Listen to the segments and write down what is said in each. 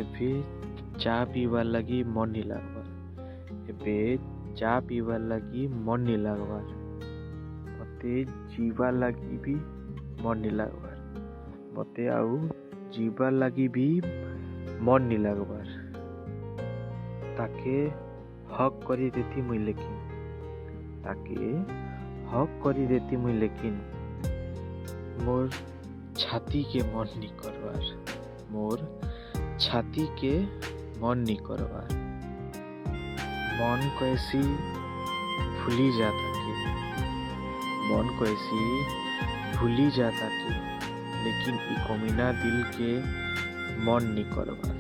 ଏବେ ଚା ପିଇବାର୍ ଲାଗି ମନ୍ ନି ଲାଗ୍ବାର୍। ଏବେ ଚା ପିଇବାର୍ ଲାଗି ମନ୍ ନି ଲାଗ୍ବାର୍। ମତେ ଯିବାର୍ ଲାଗି ବି ମନ୍ ନି ଲାଗ୍ବାର୍। ମତେ ଆଉ ଯିବାର୍ ଲାଗି ବି ମନ୍ ନି ଲାଗ୍ବାର୍। ତାକେ ହକ୍ କରି ଦେତି ମୁଇଁ ଲେକିନ୍ ତାକେ हक करी देती मुई लेकिन मोर छाती के मन नी करवार। मोर छाती के मन नी करवार। मन कैसी भूली जाता के मन कैसी भूली जाता के लेकिन ई कमीना दिल के मन नी करवार।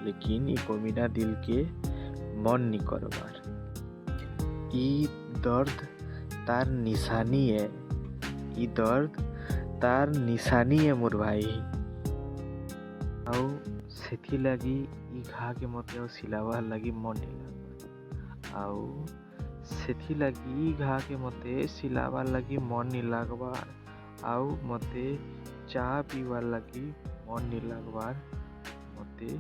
लेकिन ई कमीना दिल के मन नी करवार। ई दर्द तार निशानी है। ई दर्द तार निशानी है मोर भाई। आउ सेथि लगी ई घा के मते आउ सिलावार लगी मन नहीं लागबार। आउ सेथि लगी ई घा के मते सिलावार लगी मन नहीं लागबार। आउ मते चा पीवार लगी मन नहीं लागबार। मते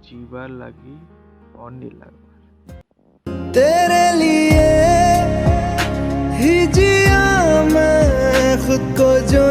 जीवार लगी मन नहीं लागबार। तेरे लिए ही जिया मैं खुद को जो